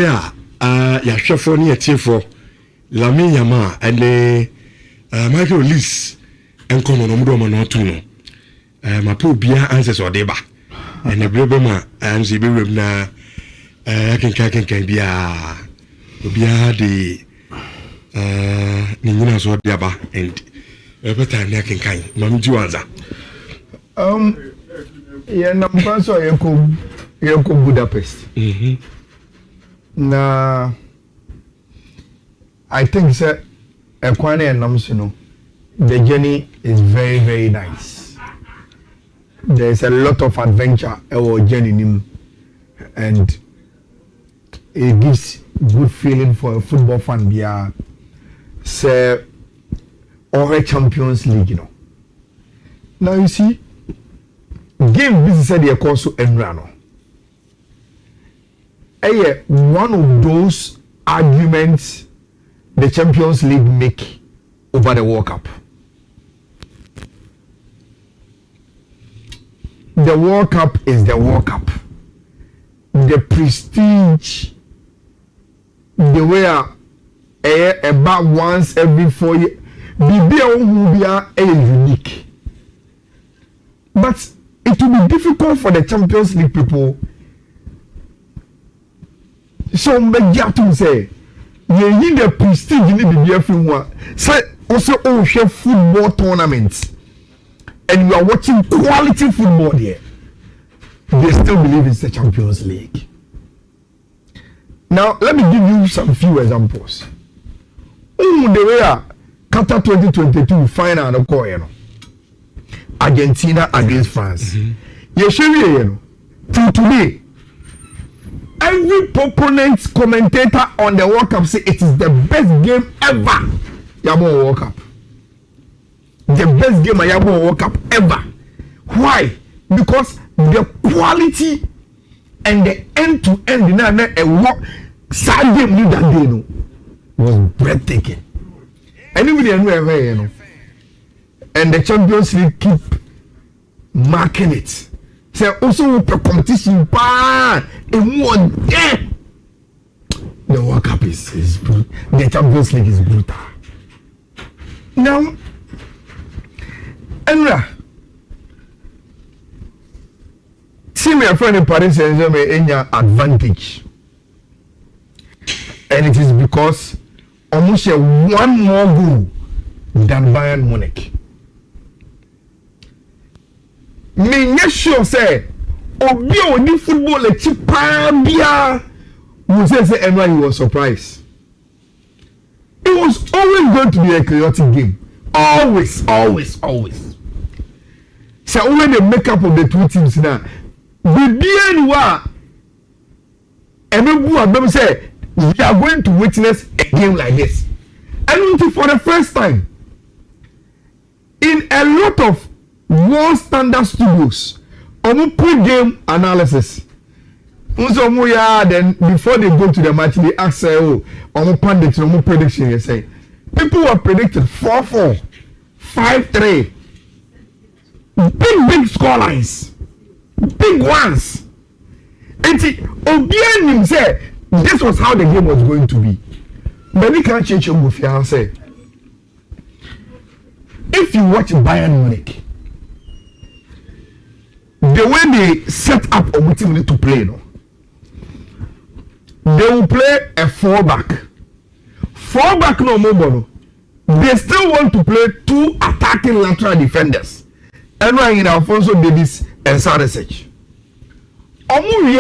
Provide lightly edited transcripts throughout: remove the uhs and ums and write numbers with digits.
where ya chefo ni etiefo Lamine Yamal and Michael Lees enkono no mudo no to no ma po bia answers odeba and ebrema anzi be web na kan bia obia de ni nyina so de aba and better na kan mam ji wanza yeah number so yeko Budapest na I think sir Ekwane and Namsuno, the journey is very, very nice. There's a lot of adventure our journey, and it gives good feeling for a football fan. We are say or Champions League, you know. Now you see, game this is the course to Enrano. One of those arguments the Champions League make over the World Cup. The World Cup is the World Cup. The prestige, the way about once every 4 years, be unique. But it will be difficult for the Champions League people. So, me say. You the prestige in the everyone. Say also share football tournaments, and you are watching quality football there. They still believe it's the Champions League. Now let me give you some few examples. The way Qatar 2022 final of course, Argentina against France. You till today. Every proponent commentator on the World Cup say it is the best game ever. Yabo World Cup. The best game at Yabo World Cup ever. Why? Because the quality and the end-to-end sad game you that day no was breathtaking. Anybody ever you know. And the Champions League keep marking it. Say also the competition and one there. The World Cup is brutal. The Champions League is brutal. Now, Enra, see my friend in Paris Saint-Germain any advantage, and it is because almost one more goal than Bayern Munich. Me sure say obi oni football a cheap bia we say Enra he was surprised. It was always going to be a chaotic game. Always. So when the makeup of the two teams now, the BNWA and say we are going to witness a game like this. And for the first time in a lot of world standard studios, pre-game analysis. Then before they go to the match, they ask pundits, prediction. You say people were predicted 4-4, 5-3, big score lines, big ones. And Obianim said this was how the game was going to be. But we can't change your movie. I'll say if you watch Bayern Munich, the way they set up a team to play, no, they will play a 4-back. 4-back no more. They still want to play 2 attacking lateral defenders. And right in Alfonso Davies and Sarasic. They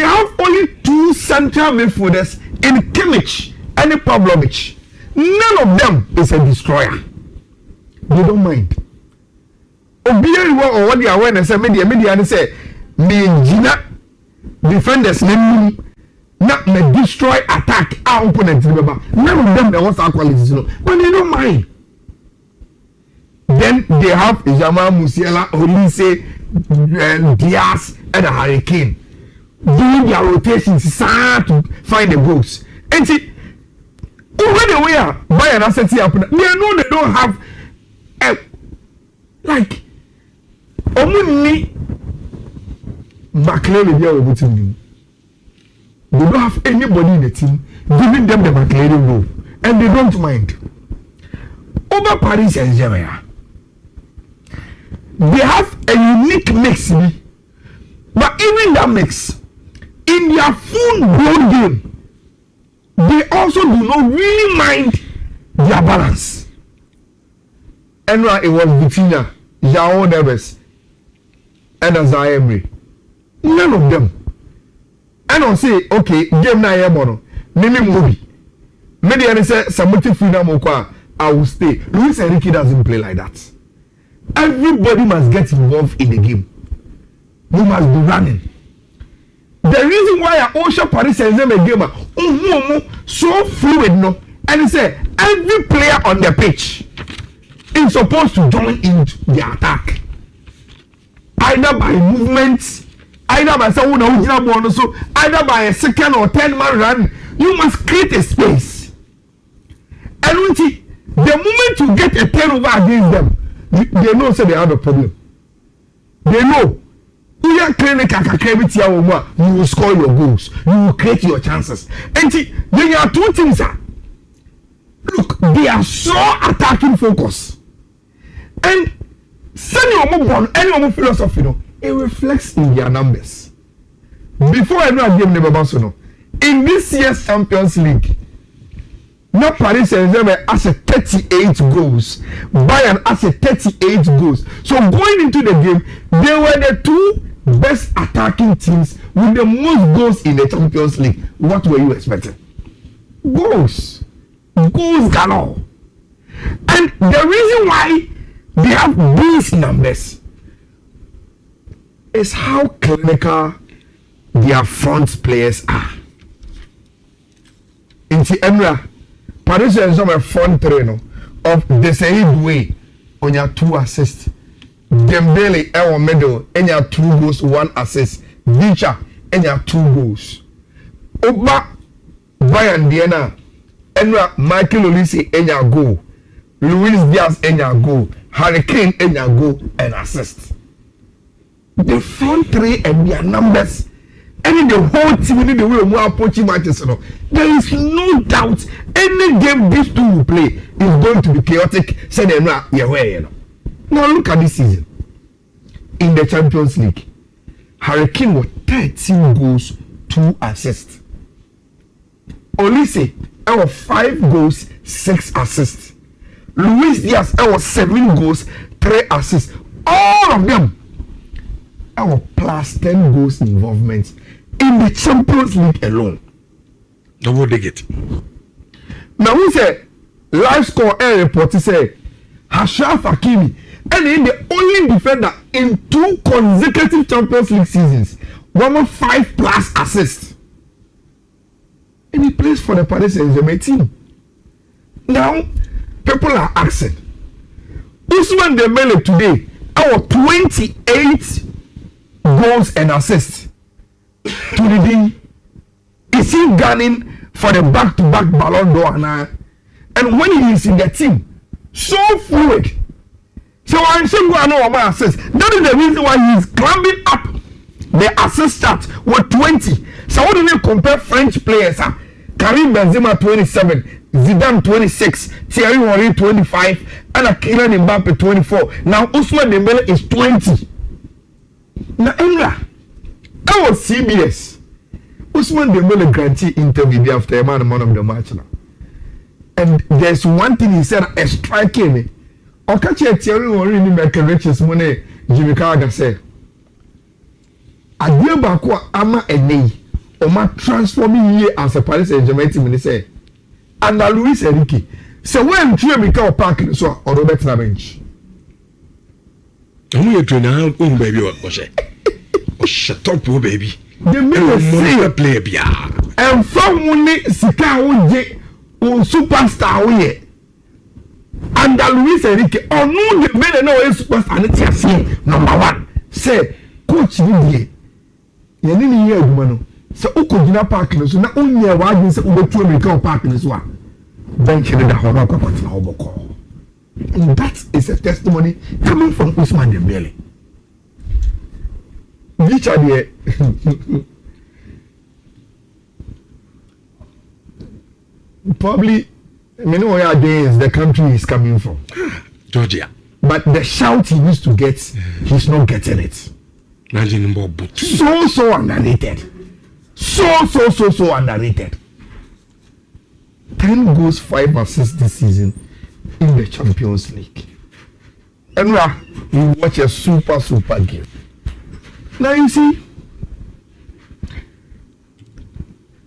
have only 2 central midfielders in Kimmich and Pavlovic. None of them is a destroyer. They don't mind. Or what the awareness media say Nhyira defenders name not destroy attack our opponent. None of them they want our qualities, but they don't mind. Then they have Jamal Musiala, Olise, Diaz, and a Hurricane doing their rotations to find the goals. And see, over the way Bayern assets here, they know they don't have like Omuni McLean be able to do. They don't have anybody in the team giving them the McLaren role, and they don't mind. Over Paris Saint-Germain, they have a unique mix, but even that mix, in their full-blown game, they also do not really mind their balance. And it was Vitinha, João Neves, and Azar Emery. None of them. And I'll say, okay, game na yebono. Mimi movie. Maybe I say Samuti Fina Mokwa, I will stay. Luis Enrique doesn't play like that. Everybody must get involved in the game. You must be running. The reason why I also Paris Saint-Germain game so fluid, no, and he said every player on the pitch is supposed to join in the attack, either by movements, either by someone who so either by a second or 10-man run. You must create a space. And the moment you get a turnover against them, they know say they have a problem. They know. You will score your goals. You will create your chances. And there are two things. Look, they are so attacking focus. And send your move any philosophy, it reflects in their numbers. Before I know a game never no. In this year's Champions League, now Paris Saint-Germain has a 38 goals. Bayern has a 38 goals. So going into the game, they were the two best attacking teams with the most goals in the Champions League. What were you expecting? Goals. Goals galore. And the reason why they have these numbers is how clinical their front players are. In the Emra, Paris Saint-Germain front three of the same way on your 2 assists. Dembele our middle and your 2 goals, 1 assist. Vicha and your 2 goals. Oba Bayern Diana and Michael Olise and your goal. Luis Diaz and your goal. Harry Kane and your goal and assist. The front three and their numbers. And in the whole team, in the way we are approaching matches, there is no doubt any game these two will play is going to be chaotic. Say they know you're now look at this season. In the Champions League, Harry Kane was 13 goals, 2 assists. Olise, I was 5 goals, 6 assists. Luis Diaz, I was 7 goals, 3 assists. All of them, I was plus 10 goals involvement in the Champions League alone. Double digit. Now we say live score air report say Ashraf Hakimi and in the only defender in 2 consecutive Champions League seasons, 5+ assists. And he plays for the Paris Saint-Germain team. Now, people are asking, Ousmane Dembele today, our 28 goals and assists to the team. Is he gunning for the back-to-back Ballon d'Or now? And when he is in the team, so fluid. So I'm saying I know about assists. That is the reason why he is climbing up the assist chart with 20. So what do you compare French players? Karim Benzema 27, Zidane 26, Thierry Henry 25, and Kylian Mbappe 24. Now Ousmane Dembele is 20. Now Emra, I was CBS. Ousmane Dembele grantee interview after a man of the match now. And there's one thing he said striking me. Okache Thierry Henry ni make riches money Jimmy Carragher said. Adie bako ama enei o ma transforming ye as a Paris Saint-Germain team ni say. And Luis Enrique say when Jimmy Carragher park so or Robert na bench. Omo ye trainer on baby o say. O shut up baby. The middle say play bia. And from money sika o je o superstar o ye. And Luis Enrique no the men no is superstar na tiase number 1 say coach ni ye ni here aduma no say ukogina park no so na onye wa agin say ubetu America park no so a bench the hono akwakwati na oboko. And that is a testimony coming from Ousmane Dembele. Which are the Probably, I mean, where is the country he's coming from. Georgia. But the shout he used to get, he's not getting it. So underrated. So underrated. 10 goals, 5 assists this season in the Champions League. And we watch a super game. Now you see,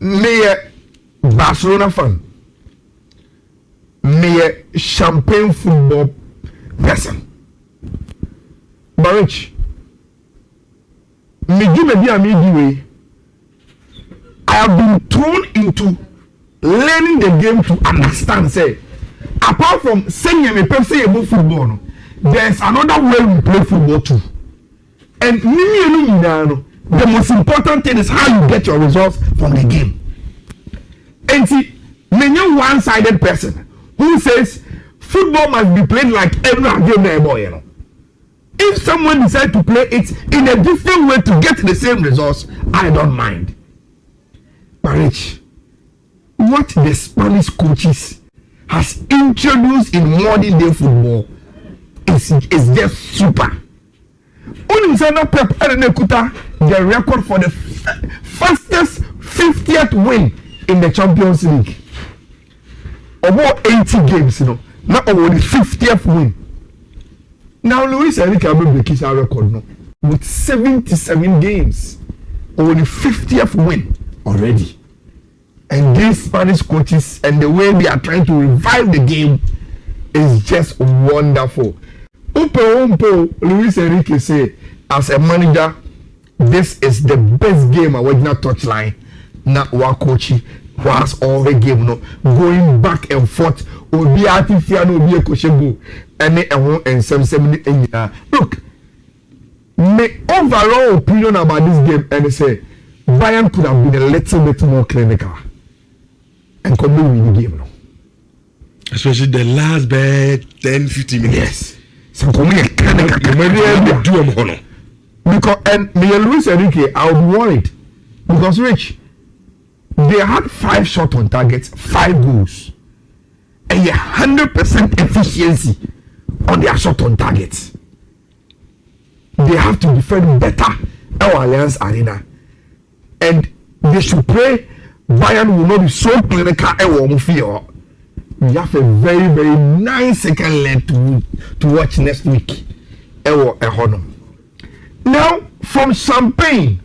me a Barcelona fan, me a champagne football person. Barrich, me give me I have been thrown into learning the game to understand. Say, apart from saying me person about football, no, there's another way we play football too. And the most important thing is how you get your results from the game. And see, when you're one-sided person who says football must be played like every game there, boy, you know. If someone decides to play it in a different way to get the same results, I don't mind. But Rich, what the Spanish coaches has introduced in modern day football is just super. Only Pep Ekuta the record for the fastest 50th win in the Champions League. About 80 games, you know. Not over the 50th win. Now Luis Enrique breaks our record now with 77 games over the 50th win already. And these Spanish coaches and the way they are trying to revive the game is just wonderful. Luis Enrique say, as a manager, this is the best game I would not touchline. Not one coach who has all the game, no, going back and forth. Obi artificial no be a coachable and some look, my overall opinion about this game and say Bayern could have been a little bit more clinical and could win the game, no. Especially the last 10-15 minutes. Yes. So come here, because and me and Luis Enrique, I would be worried because Rich, they had 5 shots on target, 5 goals, and 100% efficiency on their shot on target. They have to defend better our Alliance Arena, and they should pray Bayern will not be so clinical and won't feel. We have a very nice second leg to watch next week. Now from Champagne,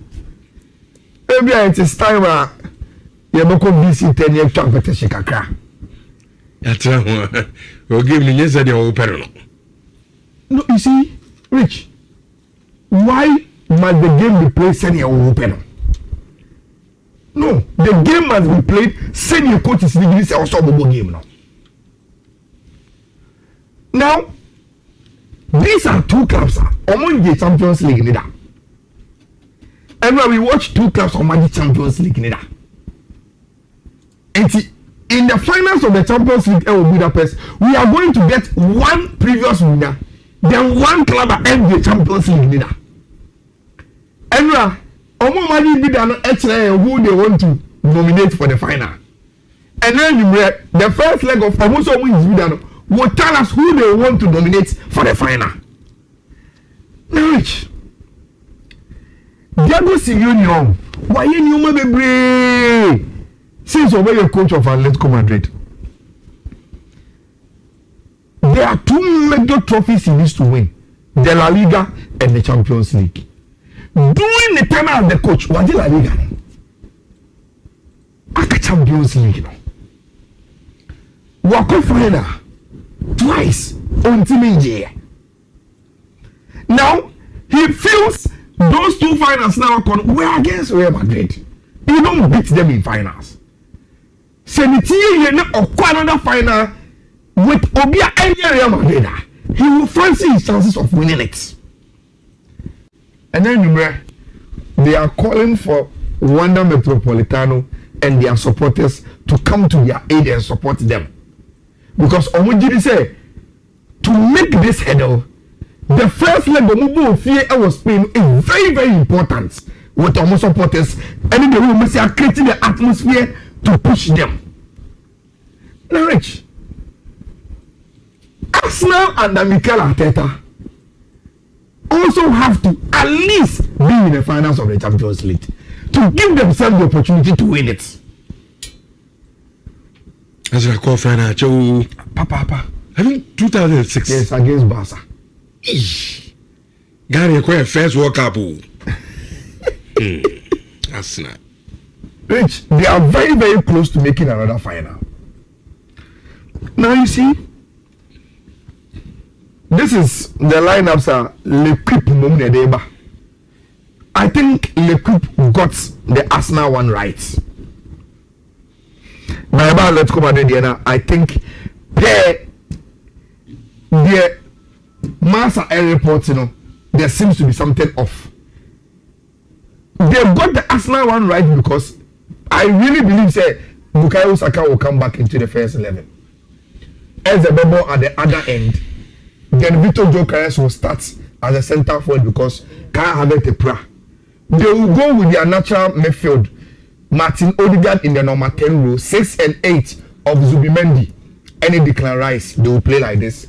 maybe it is time you go visit 10-year competition kakra. We'll give me yesterday open. No, you see, Rich, why must the game be played senior open? No, the game must be played senior coaches degree also a game now. Now, these are 2 clubs among the Champions League leader. And when we watch 2 clubs among the Champions League leader. And in the finals of the Champions League in Budapest, we are going to get 1 previous winner, then 1 club and the Champions League leader. And among who they want to nominate for the final. And then the first leg of almost always will tell us who they want to nominate for the final. Now, Rich, Diego Simeone, why you be since you're a coach of Atletico Madrid? There are 2 major trophies he needs to win: the La Liga and the Champions League. During the time as the coach, what did La Liga? Aka Champions League, no. Wako final twice until Nhyira. Now he feels those 2 finals now were against Real Madrid. He don't beat them in finals. Seniti or another final with Obia and Real Madrid. He will fancy his chances of winning it. And then they are calling for Wanda Metropolitano and their supporters to come to their aid and support them. Because Omujiri say to make this hurdle, the first leg of Mubu Fear was Spain is very important with our supporters, and in the room we are creating the atmosphere to push them. Now, Rich, Arsenal and Mikel Arteta also have to at least be in the finals of the Champions League to give themselves the opportunity to win it. As I call final, Joe. Papa. I think 2006. Yes, against Barca. Gary acquired first World Cup. That's not. Rich, they are very, very close to making another final. Now you see, this is the lineups are L'Equipe Momnedeba. I think L'Equipe got the Arsenal one right. Now about Atletico Madrid, I think their Massa Air reports, there seems to be something off. They've got the Arsenal one right because I really believe say Bukayo Saka will come back into the first 11. Ezebebo at the other end. Then Vitor Gyökeres will start as a centre forward because can't have it a pra. They will go with their natural midfield. Martin Odegaard in the number 10 row, 6 and 8 of Zubimendi. Any Declan Rice, they will play like this.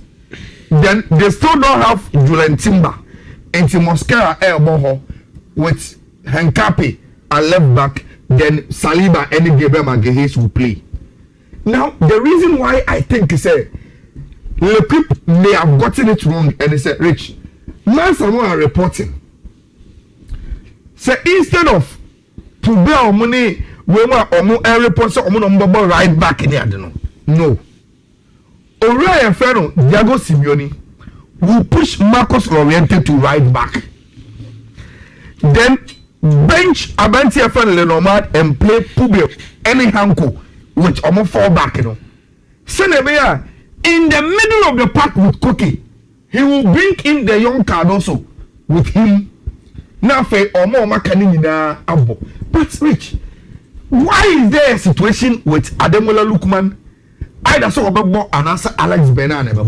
Then they still don't have Julian Timber and Mosquera Boho with Henkapi at left back. Then Saliba and Gabriel Magalhaes will play. Now, the reason why I think is L'Equipe may have gotten it wrong and they said, Rich, now someone are reporting. So instead of to be our money, we want our reports on right back in the no. Orion Ferro, Diego Simeone will push Marcos Llorente to right back. Then bench Abantia Lenormand and play Pubio any Hanko with almost fall back. Senebea in the middle of the park with Cookie. He will bring in the young card also with him. Now for Omo Makanina Abo. But Rich, why is there a situation with Ademola Lookman? Either so about and answer Alex Bernard never.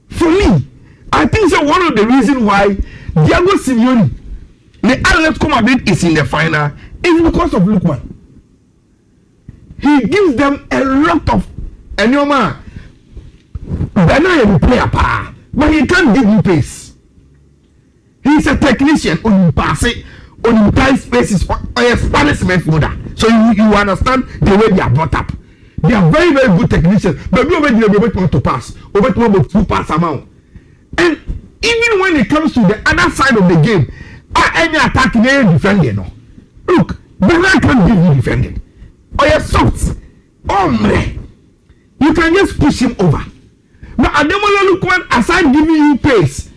For me, I think so one of the reasons why Diego Simeone, the Atletico Madrid is in the final is because of Lookman. He gives them a lot of Bernard is a player, but he can't give you pace. He's a technician on pass it on tight spaces or a Spanish midfielder. So you understand the way they are brought up. They are very, very good technicians, but we already want to pass, over to 2 pass amount. And even when it comes to the other side of the game, any attack in any defending. Look, Bernard can't give you defending. Or your soft. You can just push him over. But Ademola Lookman, aside giving you pace,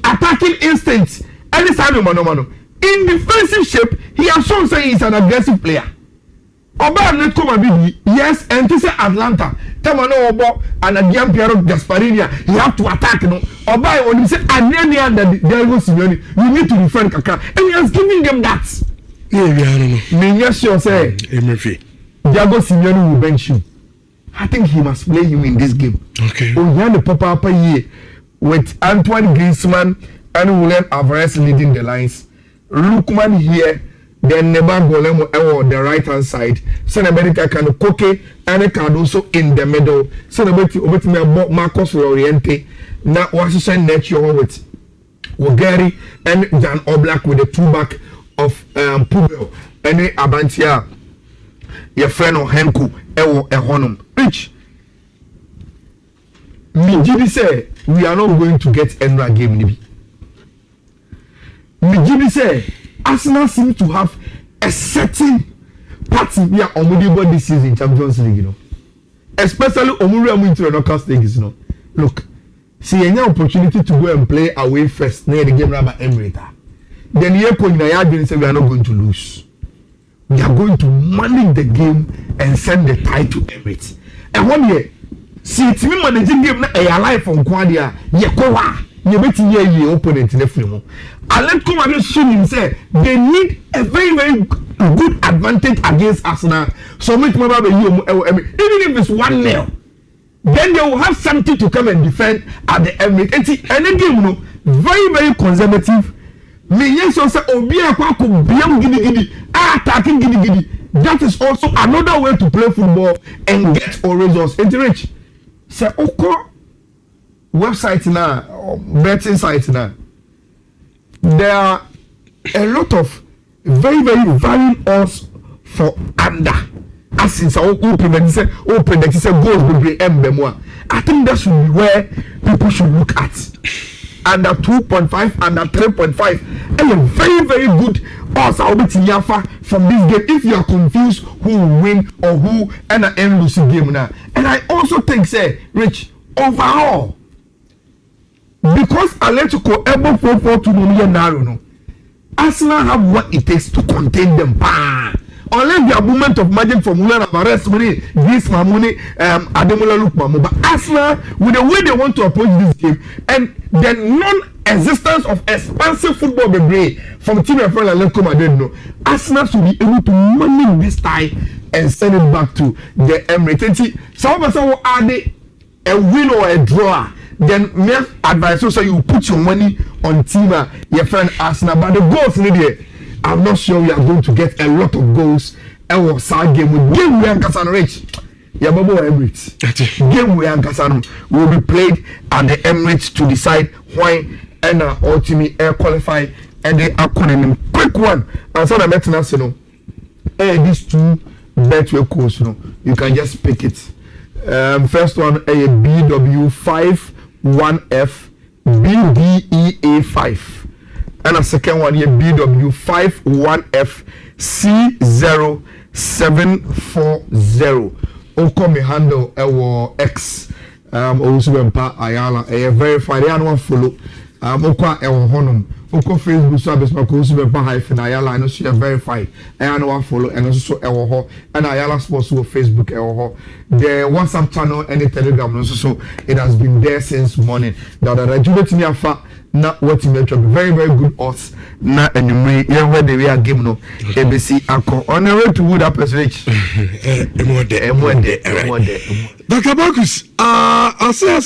attacking instincts, any side of mano. In defensive shape, he has shown say he's an aggressive player. Oba Atletico Madrid, yes, and this is Atlanta. Tamano Obo and Adian Piero Gasparini, you have to attack. Oba when you say Adrian under Diego Simeone, you need to defend Kaka, and he has given them that. Yeah, I don't know. Me yes, you say Diego Simeone will bench you. I think he must play you in this game. Okay. The Papa here with Antoine Griezmann and Julian Alvarez leading the lines. Lookman here. Then Neymar Golemo on the right hand side. America can Koke and Cardoso in the middle. Over Marcos Llorente. Now Washington net you with Wogari and Jan Oblak with the 2-back of Pubel and Abantia. Your friend or Henku Ewo Ehonum. Rich. Mijidi say we are not going to get another game nibi. Mijidi say Arsenal seem to have a certain party we are on this season in Champions League, especially Omuri into the knockout stages, Look, see any opportunity to go and play away first near the game Rabba Emirates. Then here say we are not going to lose. We are going to manage the game and send the tie to Emirates. And 1 year, see it's me managing game na Ayala from Kwadia, Yekowa. You bet your opponent in the film. Atletico Madrid showing say they need a very, very good advantage against Arsenal. So much more about even if it's 1-0, then they will have something to come and defend at the Emirates. And again, very, very conservative. Me yes, so say Obia Kwako Biam Gidi attacking Gidi. that is also another way to play football and get all results. It's rich. Say, okay, website now, betting site now. There are a lot of very, very varying odds for under. As in, so predict goals will be M. I think that should be where people should look at. Under 2.5, under 3.5, and a very, very good odds are with Yafa from this game. If you are confused who will win or who and an end losing game now. And I also think, say, Rich, overall, because Atletico able 4-4 million naira, Arsenal have what it takes to contain them. Unless the movement of magic from Julian Alvarez money, this money, Ademola Lookman, but Arsenal, with the way they want to approach this game and the non-existence of expansive football debris from team and friend Atletico Madrid, no, Arsenal should be able to manage this tie and send it back to the Emirates. Some of us will add a win or a draw. Then me advise you, so you put your money on team your friend Arsenal, but the goals in there. I'm not sure we are going to get a lot of goals. And we'll start game with game we are Kasano Rich. Yeah, Bobo Emirates. Game we are Kasano will be played at the Emirates to decide why and ultimately air qualify and they are calling quick one. And so the maintenance, you know, these two betway course, you know, you can just pick it. First one a BW5 1F BDEA5. And a second one here BW51F C0740. Oko me handle X also empa Ayala verify they one follow Oko honum Oko Facebook so abesma ko also empa hyphen Ayala and also verify and one follow and also ho and Ayala sports on Facebook the WhatsApp channel and the Telegram also so it has been there since morning that the Jubilee afa na what you mentioned very very good odds na anyway where the real game no ABC anko on the way to wood up rich Dr. Marcus I say